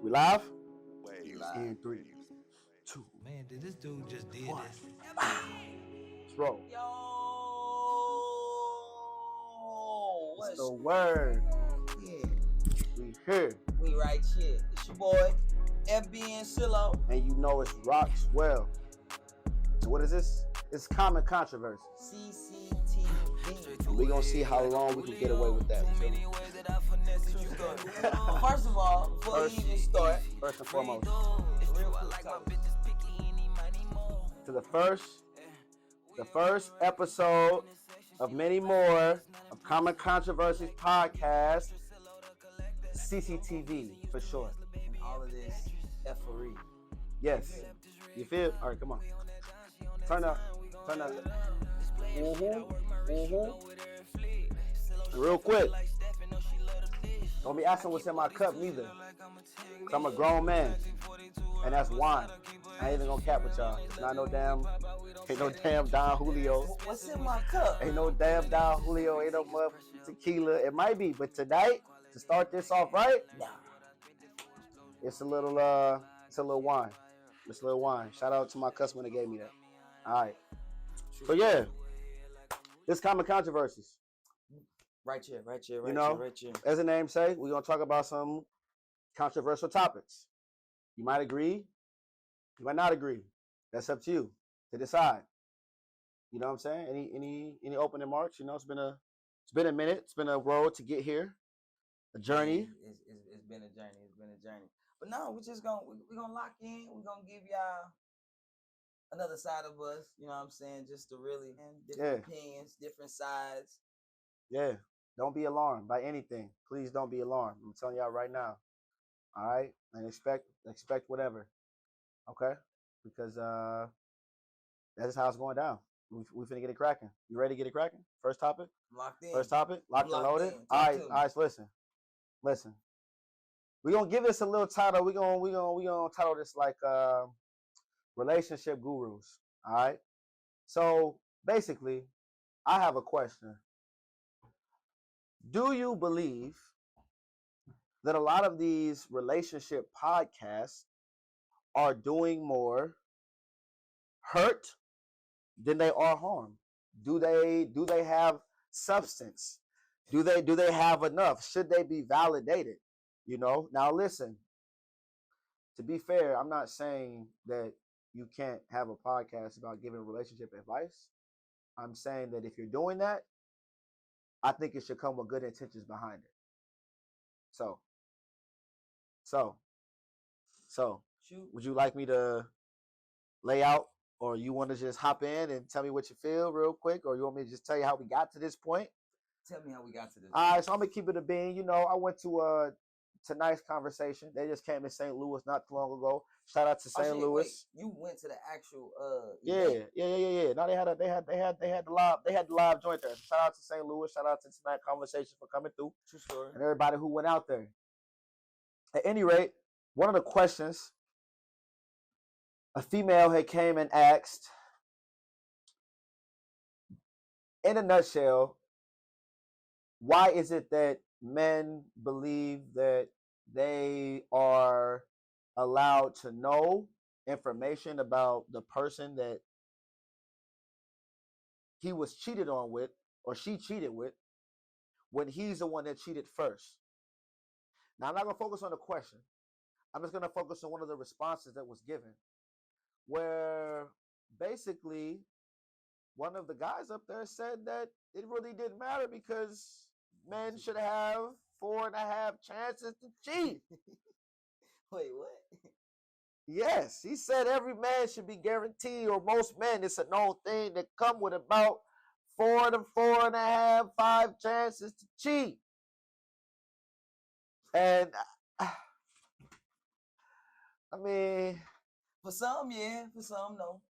We live? We live. In 3, 2, Man, did this dude just did 1. this? Let's roll. Yo, It's what's the word. yeah? We here. We right here. It's your boy, FB and Silo. And you know it's rocks well. So what is this? It's common controversy. Cctv. And we gonna see how long we can get away with that. You feel me? First of all, before First- we even start, First and foremost, real quick, tell us. to the first episode of many more of Common Controversies podcast, Cctv for short. And all of this effery. Yes. You feel? All right, come on. Turn up. Real quick. Don't be asking what's in my cup neither. Cause I'm a grown man. And that's wine. I ain't even gonna cap with y'all. It's not no damn, ain't no damn Don Julio. What's in my cup? Ain't no damn Don Julio, ain't no mother tequila. It might be, but tonight, to start this off right, Nah. it's a little wine. It's a little wine. Shout out to my customer that gave me that. All right. So yeah, this common controversies. Right here. You know, as the name say, we're gonna talk about some controversial topics. You might agree, you might not agree. That's up to you to decide. You know what I'm saying? Any opening remarks? You know, it's been a minute. It's been a road to get here, a journey. It's been a journey. But no, we're gonna lock in. We're gonna give y'all another side of us. You know what I'm saying? Just to really different opinions, different sides. Yeah. Don't be alarmed by anything. Please don't be alarmed. I'm telling y'all right now. All right, and expect whatever. Okay, because that's how it's going down. We finna get it cracking. You ready to get it cracking? First topic. I'm locked in. First topic. Locked and loaded. In. All right. So listen. We're gonna give this a little title. We're gonna title this like relationship gurus. All right. So basically, I have a question. Do you believe that a lot of these relationship podcasts are doing more hurt than they are harm? Do they have substance? Do they have enough? Should they be validated? You know. Now listen. To be fair, I'm not saying that you can't have a podcast about giving relationship advice. I'm saying that if you're doing that, I think it should come with good intentions behind it. So, Shoot. would you like me to lay out, or you want to just hop in and tell me what you feel real quick, or you want me to just tell you how we got to this point? Tell me how we got to this. All right, so I'm gonna keep it a bean. You know, I went to tonight's conversation. They just came to St. Louis not too long ago. Shout out to St. Louis. Wait, you went to the actual Yeah. No, they had the live joint there. Shout out to St. Louis. Shout out to Tonight Conversation for coming through. True story. And everybody who went out there. At any rate, one of the questions a female had came and asked, in a nutshell, why is it that men believe that they are allowed to know information about the person that he was cheated on with or she cheated with when he's the one that cheated first? Now, I'm not going to focus on the question. I'm just going to focus on one of the responses that was given, where basically one of the guys up there said that it really didn't matter because men should have 4.5 chances to cheat. Wait, what? Yes, he said every man should be guaranteed, or most men, it's a known thing, that come with about 4 to 4.5, 5 chances to cheat. And I mean, for some, yeah. For some, no.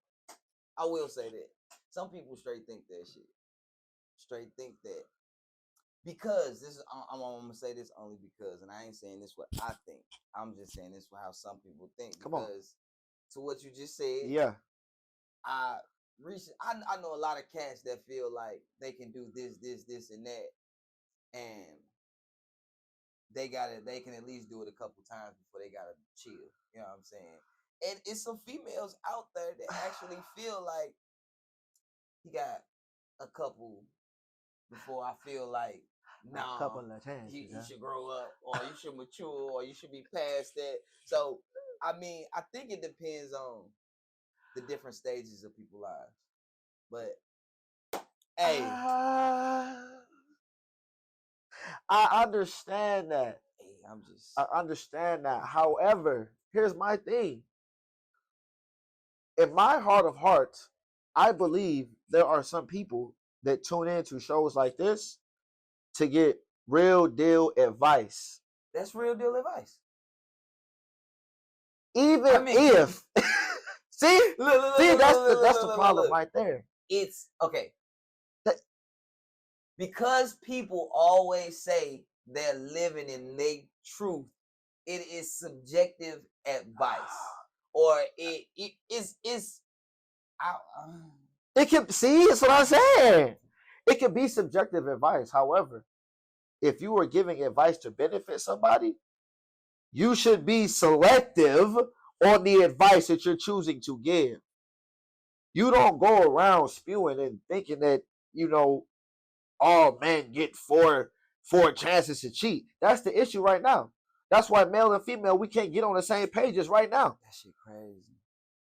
I will say that some people straight think that shit. Straight think that. Because this is, I'm gonna say this only because, and I ain't saying this what I think. I'm just saying this for how some people think. Come on. Because to what you just said, yeah, I know a lot of cats that feel like they can do this, and that, and they can at least do it a couple times before they gotta chill. You know what I'm saying? And it's some females out there that actually feel like he got a couple before I feel like, nah, a couple of chances, you should grow up, or you should mature, or you should be past that. So, I mean, I think it depends on the different stages of people's lives. But, hey. I understand that. Hey, I understand that. However, here's my thing. In my heart of hearts, I believe there are some people that tune into shows like this to get real deal advice. That's real deal advice. Even if see, that's the problem right there. It's okay. Because people always say they're living in their truth, it is subjective advice. Or it can see, it's what I'm saying. It can be subjective advice. However, if you are giving advice to benefit somebody, you should be selective on the advice that you're choosing to give. You don't go around spewing and thinking that, you know, all men get four chances to cheat. That's the issue right now. That's why male and female, we can't get on the same pages right now. That shit crazy.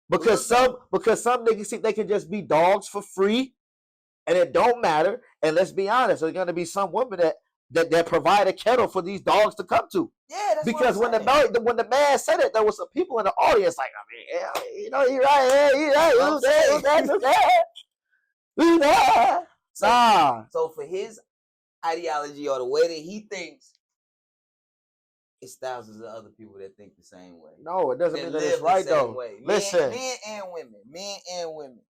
Because some niggas think they can just be dogs for free, and it don't matter. And let's be honest, there's gonna be some women that provide a kettle for these dogs to come to. Yeah, that's because when the man said it, there was some people in the audience like, I mean, you know, you're right, So for his ideology or the way that he thinks, it's thousands of other people that think the same way. No, it doesn't mean that it's right though. Listen, men and women.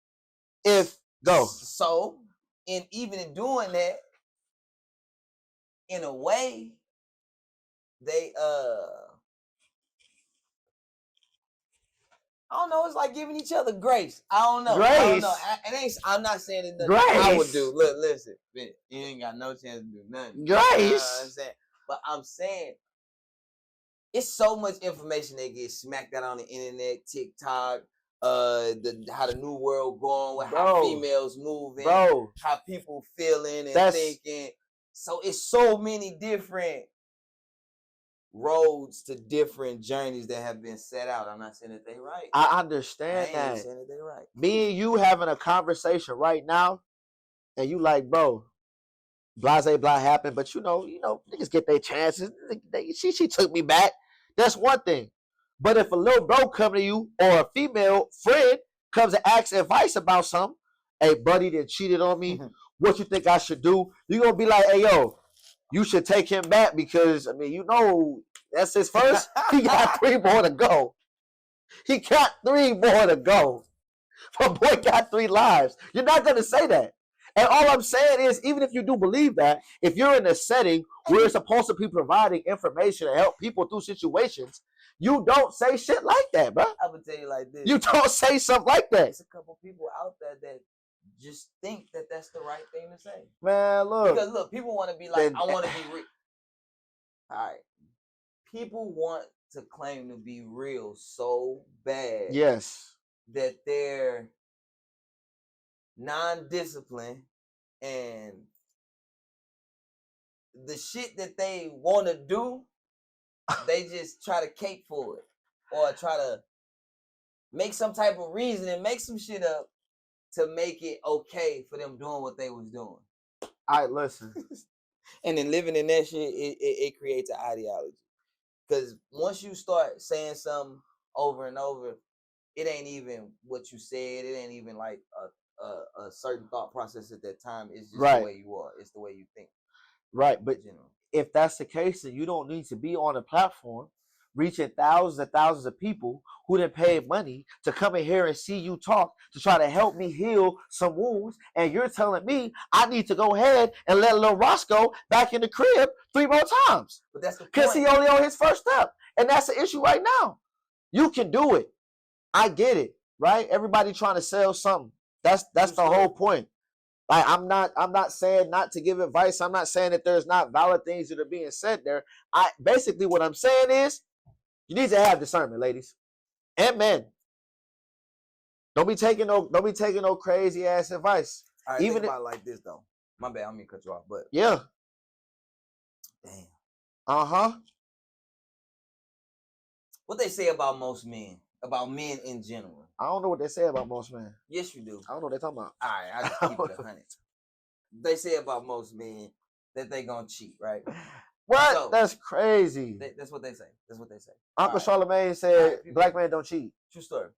So, and even in doing that, in a way, they I don't know. It's like giving each other grace. I don't know. I'm not saying it's nothing I would do. Look, listen, you ain't got no chance to do nothing. Grace. You know what I'm saying? But I'm saying it's so much information that gets smacked out on the internet, TikTok, how the new world going, with how females moving, how people feeling and thinking. So it's so many different roads to different journeys that have been set out. I'm not saying that they right. I understand that. I ain't saying that they right. Me and you having a conversation right now, and you like, bro, blase blah happened, but you know, niggas get their chances. She took me back. That's one thing. But if a little bro come to you or a female friend comes and asks advice about something, hey, buddy that cheated on me, what you think I should do? You're going to be like, hey, yo, you should take him back because, I mean, you know, that's his first. He got 3 more to go. My boy got 3 lives. You're not going to say that. And all I'm saying is, even if you do believe that, if you're in a setting where you're supposed to be providing information to help people through situations, you don't say shit like that, bro. I'm going to tell you like this. You don't say something like that. There's a couple people out there that just think that that's the right thing to say. Man, look. Because, look, people want to be like, I want to be real. All right. People want to claim to be real so bad. Yes. That they're non-disciplined and the shit that they want to do, they just try to cape for it or try to make some type of reason and make some shit up to make it okay for them doing what they was doing. All right, listen. And then living in that shit, it creates an ideology. Because once you start saying something over and over, it ain't even what you said. It ain't even like a certain thought process at that time. It's just the way you are. It's the way you think. Right, but if that's the case, then you don't need to be on a platform reaching thousands and thousands of people who didn't pay money to come in here and see you talk to try to help me heal some wounds, and you're telling me I need to go ahead and let little Roscoe back in the crib 3 more times. But that's the point. Because he only on his first step, and that's the issue right now. You can do it. I get it, right? Everybody trying to sell something. That's the whole point. Like I'm not saying not to give advice. I'm not saying that there's not valid things that are being said there. I basically what I'm saying is you need to have discernment, ladies and men. Don't be taking no crazy ass advice. All right, think about it like this though. My bad, I'm gonna cut you off, but yeah. Damn. Uh-huh. What they say about most men, about men in general. I don't know what they say about most men. Yes, you do. I don't know what they're talking about. All right, I just keep it 100. They say about most men that they gonna cheat, right? What? So, that's crazy. That's what they say. That's what they say. Uncle Charlemagne said black men don't cheat. True story.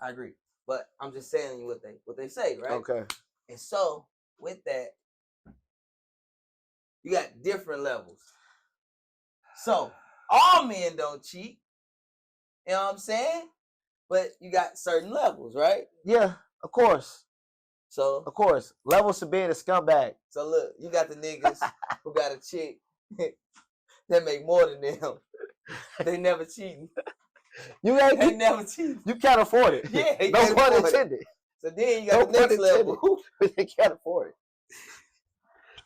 I agree. But I'm just saying what they say, right? Okay. And so with that, you got different levels. So all men don't cheat. You know what I'm saying? But you got certain levels, right? Yeah, of course. So of course, levels to being a scumbag. So look, you got the niggas who got a chick that make more than them. They never cheating. They never cheating. You can't afford it. Yeah, no pun intended. So then you got the next level. They can't afford it.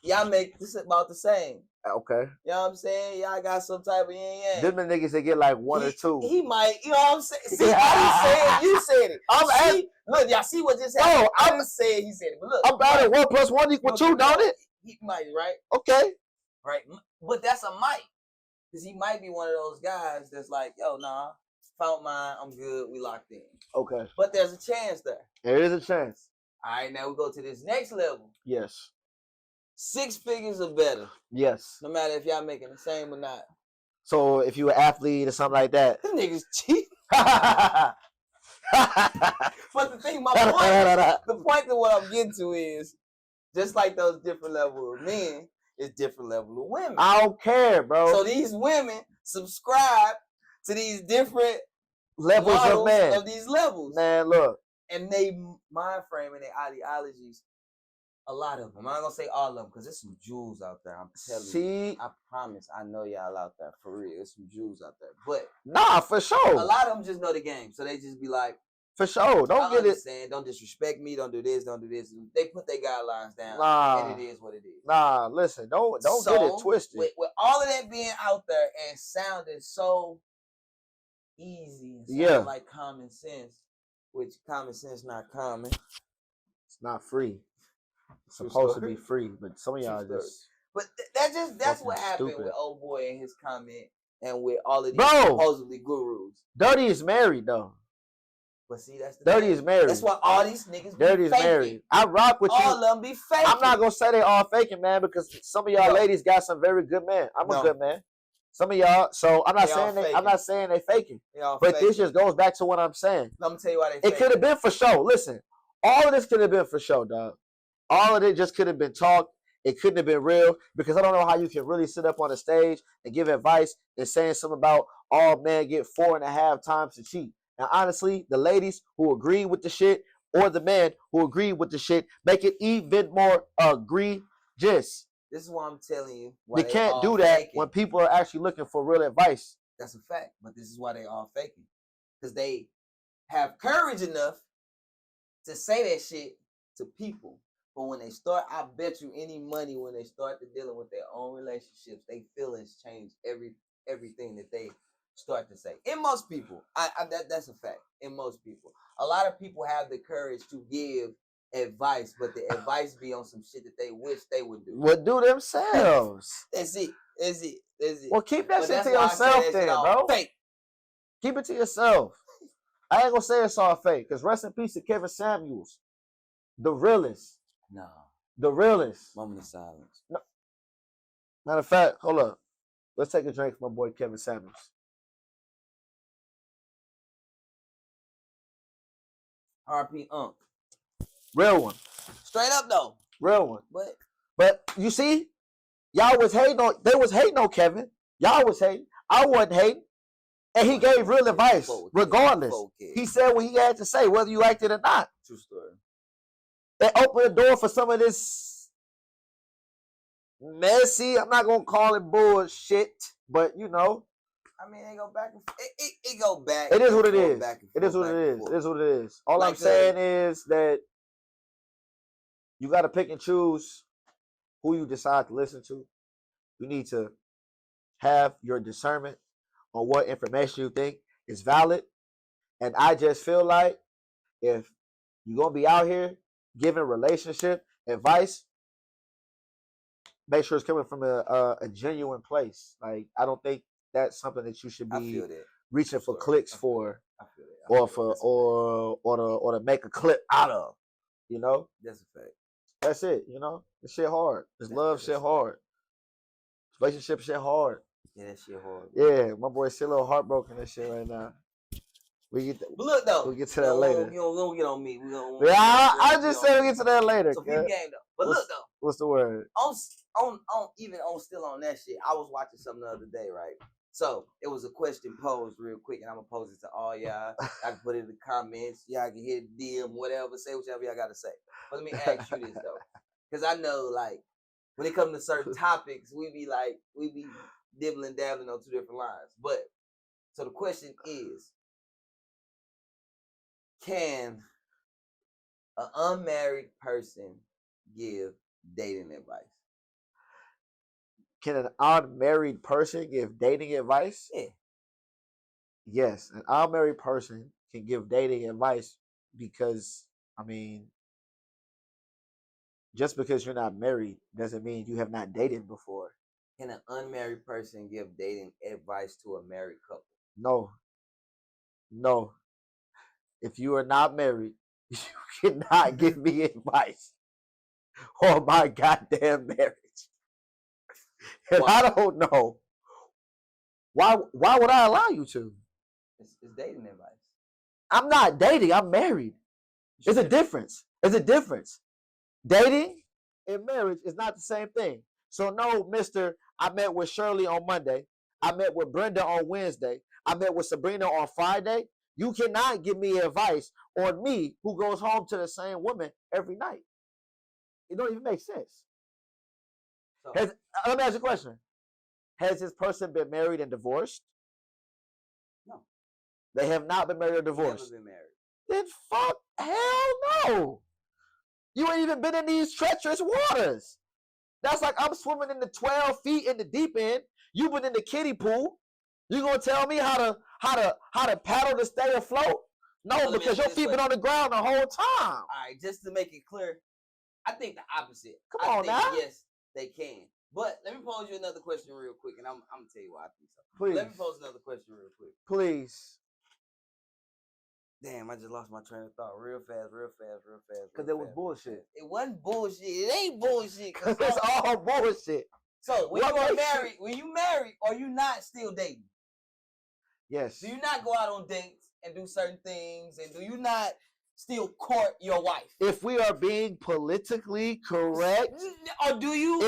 Y'all make this about the same. Okay. You know what I'm saying? Y'all got some type of yin-yang. Them the niggas that get like one or two. He might, you know what I'm saying? See, I didn't say it. You said it. Look, y'all see what just happened? I didn't say it. He said it. But look. I'm about it. 1 + 1 = 2, don't it? He might, right? Okay. Right. But that's a might. Because he might be one of those guys that's like, yo, nah, found mine. I'm good. We locked in. Okay. But there's a chance there. There is a chance. All right. Now we go to this next level. Yes. 6 figures or better. Yes. No matter if y'all making the same or not. So if you an athlete or something like that. Them niggas cheat. But the thing, the point that what I'm getting to is, just like those different levels of men, it's different level of women. I don't care, bro. So these women subscribe to these different levels of men. Of these levels. Man, look. And they mind frame and their ideologies. A lot of them. I'm not gonna say all of them because there's some jewels out there. I'm telling you. I promise. I know y'all out there for real. There's some jewels out there. But nah, for sure. A lot of them just know the game, so they just be like, for sure. Don't get it. Don't disrespect me. Don't do this. Don't do this. They put their guidelines down, and it is what it is. Nah, listen. Don't get it twisted. With all of that being out there and sounding so easy, and like common sense, which common sense not common. It's not free. It's supposed to be free, but some of y'all just. But that's what happened with old boy and his comment, and with all of these supposedly gurus. Dirty is married though. But see, that's the Dirty is married. That's why all these niggas Dirty be is faking. married. I rock with all you. All of them be faking. I'm not gonna say they all faking, man, because some of y'all ladies got some very good men. I'm a good man. Some of y'all, so I'm not saying they faking. But this just goes back to what I'm saying. Let me tell you why they. It could have been for show. Listen, all of this could have been for show, dog. All of it just could have been talk. It couldn't have been real because I don't know how you can really sit up on a stage and give advice and saying something about all men get 4.5 times to cheat. Now, honestly, the ladies who agree with the shit or the men who agree with the shit make it even more egregious. This is why I'm telling you. You can't do that when people are actually looking for real advice. That's a fact. But this is why they all faking. Because they have courage enough to say that shit to people. But when they start, I bet you any money when they start to dealing with their own relationships, their feelings change everything that they start to say. In most people, that's a fact. In most people, a lot of people have the courage to give advice, but the advice be on some shit that they wish they would do. Would do themselves. That's it. Well, keep that shit to yourself then, bro. Fake. Keep it to yourself. I ain't gonna say it's all fake, because rest in peace to Kevin Samuels, the realest. No. The realest. Moment of silence. No. Matter of fact, hold up. Let's take a drink for my boy Kevin Samuels. RP Unc. Real one. Straight up though. Real one. But you see, y'all was hating on. They was hating on Kevin. Y'all was hating. I wasn't hating. And he gave real advice, regardless. He said what he had to say, whether you liked it or not. True story. They opened the door for some of this messy. I'm not gonna call it bullshit, but you know. I mean, it go back. It go back. It is what it is. It is what it is. It is what it is. All I'm saying is that You got to pick and choose who you decide to listen to. You need to have your discernment on what information you think is valid. And I just feel like if you're going to be out here giving relationship advice, make sure it's coming from a genuine place. Like, I don't think that's something that you should be reaching for clicks for, or to make a clip out of. You know, that's a fact. That's it. You know, this shit hard. This love shit hard. Relationship shit hard. Yeah, that shit hard. Yeah, my boy's still a little heartbroken and shit right now. But look though, we'll get to that later. We don't get on me. I just said we'll get to that later. So game though. But look though. What's the word? Still on that shit. I was watching something the other day, right? So it was a question posed real quick, and I'm gonna pose it to all y'all. I can put it in the comments. Y'all can hit DM, whatever. Say whatever y'all gotta say. But let me ask you this though, because I know like when it comes to certain topics, we be dibbling dabbling on two different lines. But so the question is, can an unmarried person give dating advice? Can an unmarried person give dating advice? Yeah. Yes, an unmarried person can give dating advice because, I mean, just because you're not married doesn't mean you have not dated before. Can an unmarried person give dating advice to a married couple? No. If you are not married, you cannot give me advice on my goddamn marriage. And I don't know why would I allow you to? It's dating advice. I'm not dating. I'm married. It's a difference. Dating and marriage is not the same thing. So no, Mr. I met with Shirley on Monday. I met with Brenda on Wednesday. I met with Sabrina on Friday. You cannot give me advice on me who goes home to the same woman every night. It don't even make sense. So, let me ask you a question. Has this person been married and divorced? No. They have not been married or divorced. Never been married. Then fuck, hell no. You ain't even been in these treacherous waters. That's like I'm swimming in the 12 feet in the deep end. You've been in the kiddie pool. You gonna tell me how to paddle to stay afloat? No, because your feet been on the ground the whole time. All right, just to make it clear, I think the opposite. Come on now. Yes, they can. But let me pose you another question real quick, and I'm gonna tell you why I think so. Please. Let me pose another question real quick. Please. Damn, I just lost my train of thought real fast. Because it was bullshit. It wasn't bullshit. It ain't bullshit. Because it's all bullshit. So when you married, are you not still dating? Yes. Do you not go out on dates and do certain things? And do you not still court your wife? If we are being politically correct, or do you?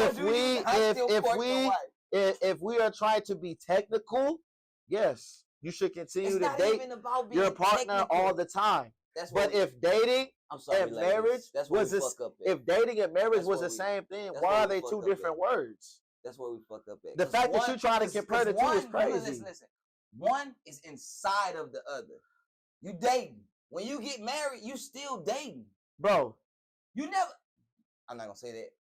If we are trying to be technical, yes, you should continue to date your partner all the time. But if dating and marriage was the same thing, why are they two different words? That's where we fucked up at. The fact that you're trying to compare the two is crazy. Listen. One is inside of the other. You dating. When you get married, you still dating. Bro. I'm not going to say that.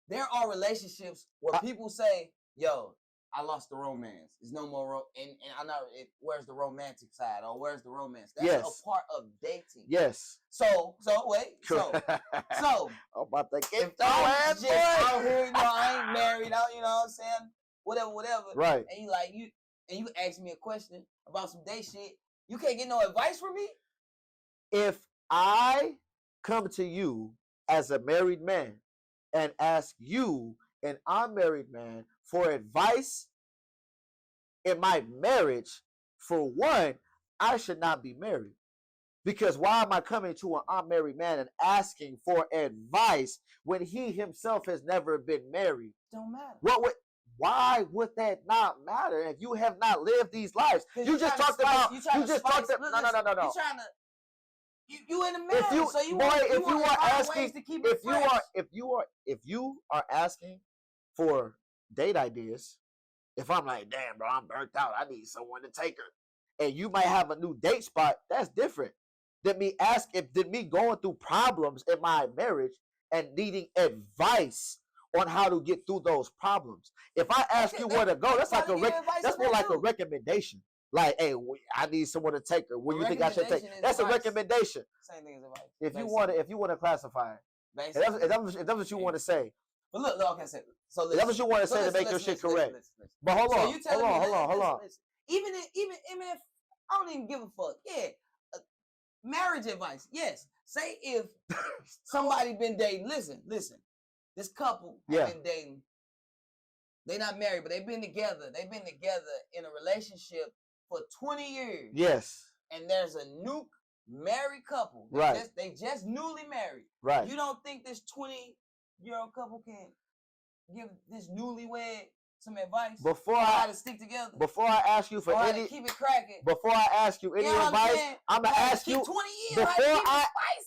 There are relationships where people say, yo, I lost the romance. There's no more and I'm not. Where's the romantic side, or where's the romance? That's a part of dating. Yes. So I'm about to get out here. I ain't married. You know what I'm saying? Whatever. Right. And you ask me a question about some day shit. You can't get no advice from me. If I come to you as a married man and ask you, an unmarried man, for advice in my marriage, for one, I should not be married. Because why am I coming to an unmarried man and asking for advice when he himself has never been married? Don't matter. Why would that not matter if you have not lived these lives? You just talked about. No. You in the marriage, if you are asking for date ideas, if I'm like, damn, bro, I'm burnt out, I need someone to take her, and you might have a new date spot, that's different than me going through problems in my marriage and needing advice on how to get through those problems. If I ask you where to go, that's like that's more like a recommendation. Like, hey, I need someone to take her. Where you think I should take? That's a recommendation. Same thing as advice. If you want to classify it, if that's what you want to say. But look, I can say. So that's what you want to say to make your shit correct. But hold on. Even if I don't even give a fuck. Yeah, marriage advice. Yes. Say if somebody been dating. Listen. This couple have been dating. They not married, but they've been together. They've been together in a relationship for 20 years. Yes. And there's a new married couple. They just newly married. Right. You don't think this 20-year-old couple can give this newlywed some advice before how to stick together? Before I ask you for any, keep it cracking. Before I ask you any advice, I'm gonna ask you 20 years.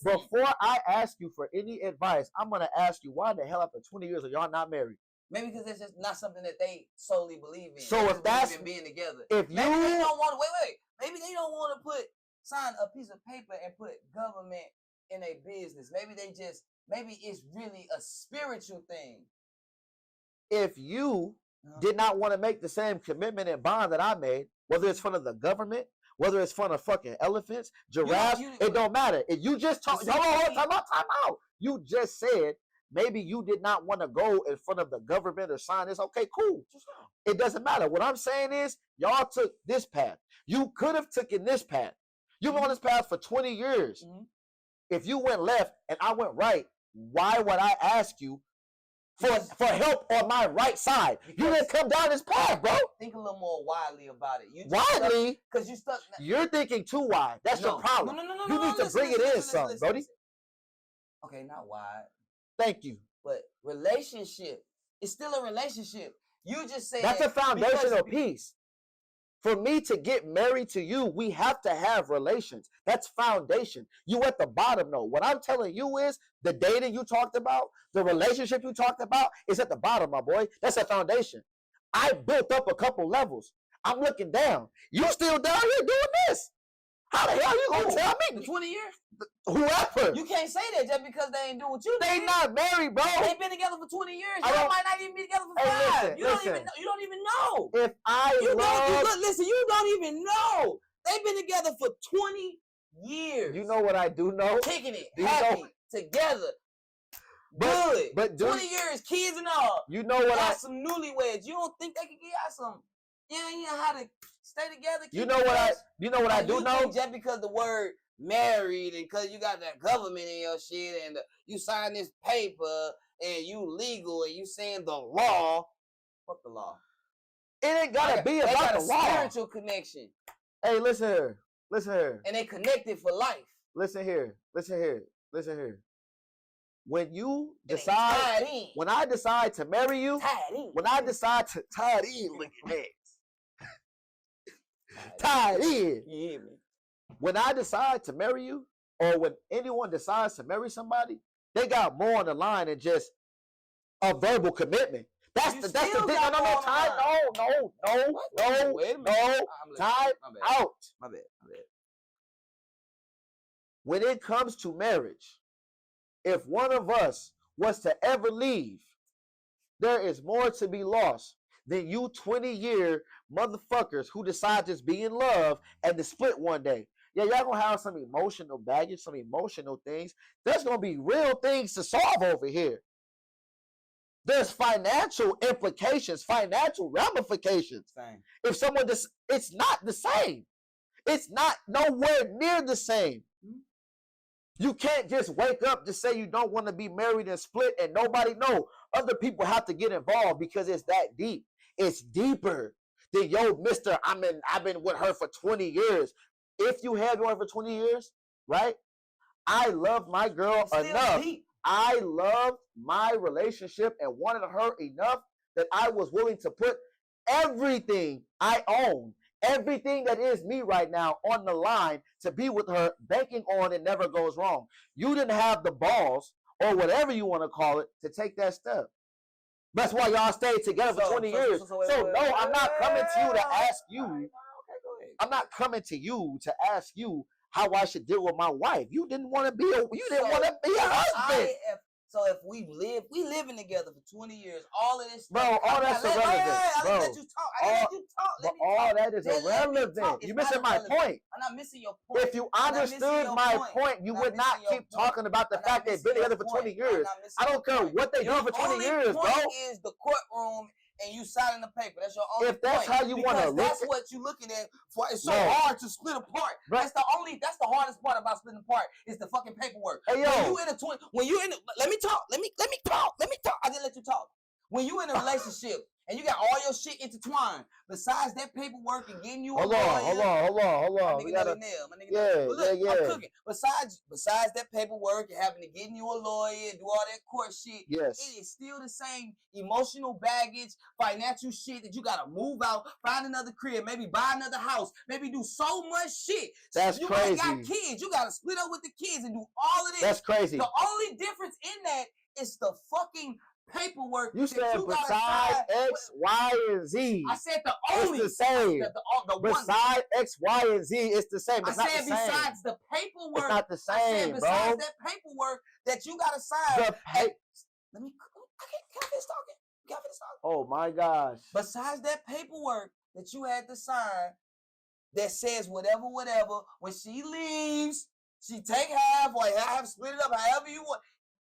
Before I ask you for any advice, I'm gonna ask you why the hell after 20 years are y'all not married? Maybe because it's just not something that they solely believe in. So if that's in being together, if maybe they don't want to wait. Maybe they don't want to sign a piece of paper and put government in a business. Maybe it's really a spiritual thing. If you did not want to make the same commitment and bond that I made, whether it's from the government, whether it's from fucking elephants, giraffes, it don't matter. If you just talk, time out. You just said maybe you did not want to go in front of the government or sign this. Okay, cool. It doesn't matter. What I'm saying is, y'all took this path. You could have taken this path. You've been on this path for 20 years. Mm-hmm. If you went left and I went right, why would I ask you for help on my right side? Because you didn't come down this path, bro. Think a little more widely about it. Widely? Because you stuck. You're thinking too wide. That's your problem. No. You need to bring it in some, Brody. Okay, not wide. Thank you. But relationship, it's still a relationship. You just say that's a foundational piece. For me to get married to you, we have to have relations. That's foundation. You at the bottom, though. What I'm telling you is the dating you talked about, the relationship you talked about is at the bottom, my boy. That's a foundation. I built up a couple levels. I'm looking down. You still down here doing this. How the hell you gonna tell me? The 20 years? Whoever. You can't say that just because they ain't doing what you did. They not married, bro. They've been together for 20 years. Y'all might not even be together for 5. You don't even know. If you don't even know. They've been together for 20 years. You know what I do know? Kicking it, happy, together. Good. But 20 years, kids and all. You know what some newlyweds. You don't think they can get out some? You know how to stay together. You know what I do know? Just because the word married and because you got that government in your shit and you sign this paper and you legal and you saying the law. Fuck the law. It ain't gotta be about the law. Spiritual connection. Hey, listen here. And they connected for life. Listen here. When you decide, when I decide to marry you, when I decide to tied in, look at that. Tied in. You hear me? When I decide to marry you, or when anyone decides to marry somebody, they got more on the line than just a verbal commitment. That's the thing. No. Time out. My bad. When it comes to marriage, if one of us was to ever leave, there is more to be lost than you 20-year motherfuckers who decide to just be in love and to split one day. Yeah, y'all gonna have some emotional baggage, some emotional things. There's gonna be real things to solve over here. There's financial implications, financial ramifications. Same. If someone it's not the same. It's not nowhere near the same. You can't just wake up to say you don't want to be married and split and nobody know. Other people have to get involved because it's that deep. It's deeper than Mr. I've been with her for 20 years. If you have been for 20 years, right? I love my girl enough. Deep. I loved my relationship and wanted her enough that I was willing to put everything I own, everything that is me right now on the line to be with her, banking on it never goes wrong. You didn't have the balls, or whatever you want to call it, to take that step. That's why y'all stayed together for 20 years. No, I'm not coming to you to ask you. I'm not coming to you to ask you how I should deal with my wife. You didn't want to be a husband. So if we living together for 20 years, all of this stuff. Bro, all that's irrelevant. I Bro, let you talk. I let you talk. But all that is irrelevant. You're missing my point. I'm not missing your point. If you understood my point, you would not keep talking about the fact they've been together for 20 years. I don't care what they do for 20 years, bro. Is the courtroom and you signing the paper. That's your only If that's how you want to look, that's what you're looking at. It's so hard to split apart. Right. That's the hardest part about splitting apart is the fucking paperwork. Hey, yo. When you in a, let me talk. I didn't let you talk. When you in a relationship and you got all your shit intertwined, besides that paperwork and getting you hold on. My nigga I'm cooking. Besides that paperwork and having to get you a lawyer and do all that court shit, yes, it is still the same emotional baggage, financial shit that you gotta move out, find another crib, maybe buy another house, maybe do so much shit. That's crazy. You got kids, you gotta split up with the kids and do all of this. That's crazy. The only difference in that is the fucking paperwork. You said besides X, Y, and Z. I said the only. It's the same. Besides X, Y, and Z, it's the same. It's I said besides the paperwork. It's not the same, I said besides bro. that paperwork that you gotta sign. Let me. Can I finish talking? Oh my gosh. Besides that paperwork that you had to sign, that says whatever. When she leaves, she take half or half, split it up however you want.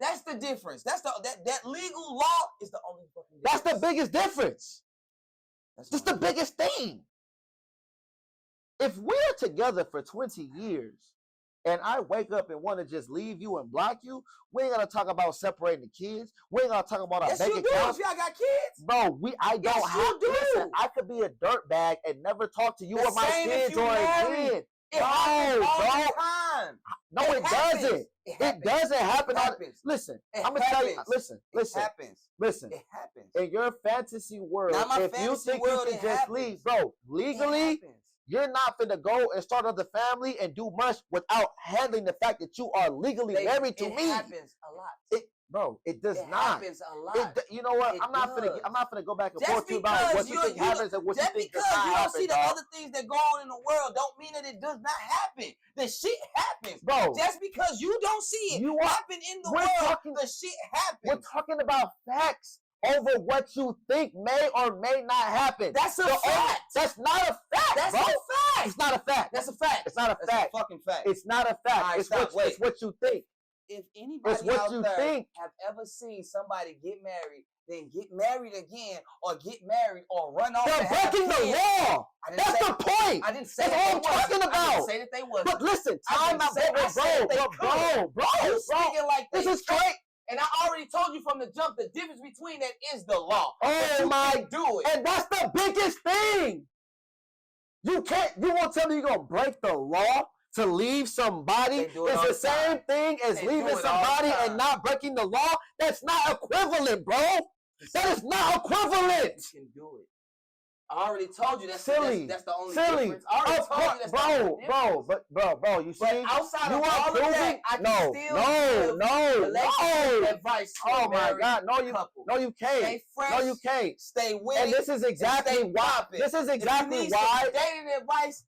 That's the difference. That's that legal law is the only fucking difference. That's the biggest difference. That's the biggest thing. If we're together for 20 years and I wake up and want to just leave you and block you, we ain't gonna talk about separating the kids. We ain't gonna talk about our bank accounts. Yes, you do. If y'all got kids, bro. I don't have to. Listen, I could be a dirtbag and never talk to you or my kids or a kid. It happens all the time. No, it doesn't. It doesn't happen. Listen, I'm gonna tell you. Listen. It happens. Listen. It happens. In your fantasy world, if you think you can just leave, bro, legally, you're not finna go and start another family and do much without handling the fact that you are legally married to me. It happens a lot. Bro, it does not. It happens a lot. You know what? I'm not finna go back and forth to you about what you think happens and what you think does not happen. Just because you don't see the other things that go on in the world don't mean that it does not happen. The shit happens. Bro. Just because you don't see it happen in the world, the shit happens. We're talking about facts over what you think may or may not happen. That's a fact. That's not a fact, That's bro. a fact. It's not a fact. That's a fact. It's not a fact. That's a fucking fact. It's not a fact. Right, it's what you think. If anybody out there have ever seen somebody get married, then get married again, or get married, or run off. They're breaking the law. That's the point. I didn't say that's all I'm talking about. I didn't say that they wasn't. But listen, time out, bro. Speaking like this is great. And I already told you from the jump, the difference between that is the law. Oh my, do it. And that's the biggest thing. You won't tell me you're gonna break the law to leave somebody. It's the same thing as leaving somebody and not breaking the law. That's not equivalent, bro. That is not equivalent. You can do it. I already told you that's silly. That's the only silly. difference. I already told you that's the only difference. Bro, you see? But outside you of are all proving, of that, I can still no. advice. Oh my God, no, you can't. Stay fresh, no, you can't. Stay with and this is exactly why. This is exactly why. Dating advice.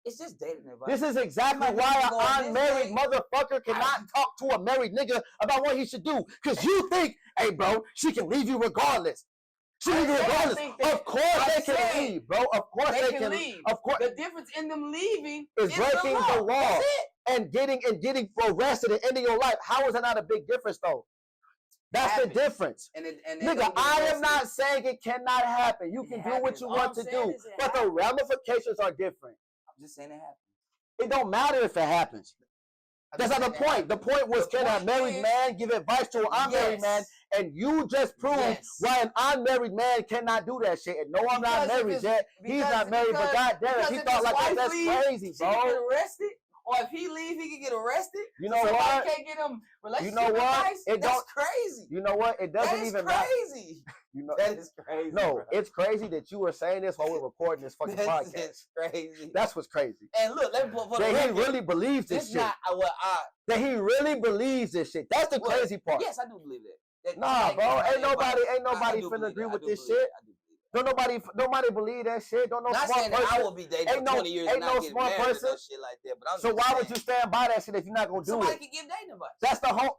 It's just dating advice. This is exactly why an unmarried motherfucker cannot talk to a married nigga about what he should do. Because you think, hey, bro, she can leave you regardless. She can leave you regardless. Of course they can leave, bro. Of course they can leave. Of course. The difference in them leaving is breaking the law. That's it. And getting arrested and ending your life. How is that not a big difference, though? That's the difference. Nigga, I am not saying it cannot happen. You can do what you want to do. But the ramifications are different. I'm just saying it happens. It don't matter if it happens. That's not the point. The point was, can a married man give advice to an unmarried man? And you just proved why an unmarried man cannot do that shit. And no, I'm not married yet. He's not married, but goddamn it, he thought like that. That's crazy, bro. He can get arrested, or if he leave, he can get arrested. You know what? Can't get him relationship advice. That's crazy. You know what? It doesn't even matter. Crazy. You know, that is crazy. No, bro. It's crazy that you were saying this while we're recording this fucking podcast. It's crazy. That's what's crazy. And look, let me put that he really believes this shit. That he really believes this shit. That's the crazy part. Yes, I do believe that. Nah, bro, ain't nobody finna agree with this shit. Don't nobody believe that shit. Don't no smart person. I will be dating for 20 years. Ain't no smart person. Shit like that. But so why would you stand by that shit if you're not gonna do it? Somebody can give dating advice. That's the whole.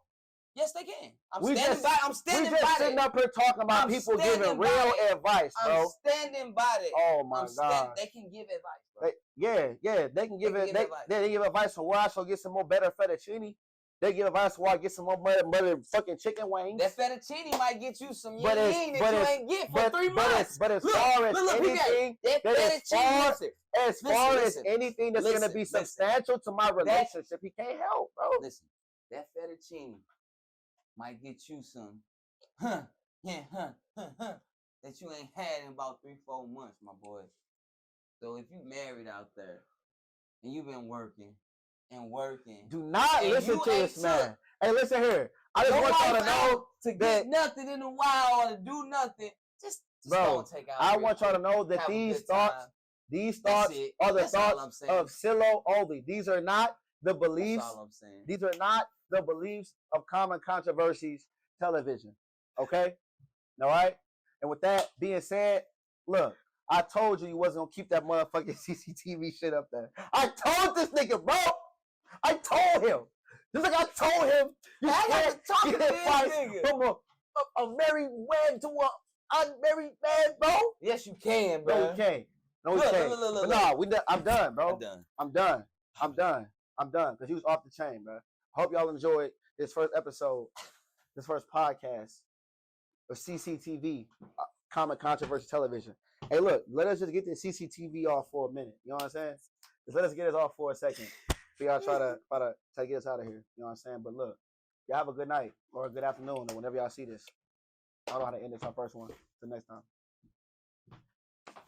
Yes, they can. I'm We standing just by. I'm standing by sitting that. up here talking about I'm people standing giving by real it. advice, bro. I'm standing by that. Oh my god. They can give advice, bro. They can give advice. They give advice on where I should get some more better fettuccine. They give advice where I get some more fucking chicken wings. That fettuccine might get you some But yin that you ain't get for 3 months. But as far as anything, as far as anything that's gonna be substantial to my relationship, he can't help, bro. Listen, that fettuccine might get you some that you ain't had in about 3-4 months, my boy. So if you married out there and you've been working and working, do not listen to this man. Hey, listen here. I just want y'all to know to get nothing in a while or to do nothing. Just bro, take out I want y'all to know that these thoughts are the thoughts of Silo only. These are not the beliefs. That's all I'm saying. These are not the beliefs of Common Controversies television. Okay? All right? And with that being said, look, I told you wasn't gonna keep that motherfucking CCTV shit up there. I told this nigga, bro. I told him. Just like I told him, you can't get advice from a married man to an unmarried man, bro. Yes, you can, bro. No, you can't. No, you can't. But no, I'm done, bro. I'm done. Because you was off the chain, bro. I hope y'all enjoyed this first episode, this first podcast of CCTV, Common Controversy Television. Hey, look, let us just get the CCTV off for a minute. You know what I'm saying? Just let us get us off for a second. So y'all try to get us out of here. You know what I'm saying? But look, y'all have a good night or a good afternoon or whenever y'all see this. I don't know how to end this our first one. Till next time.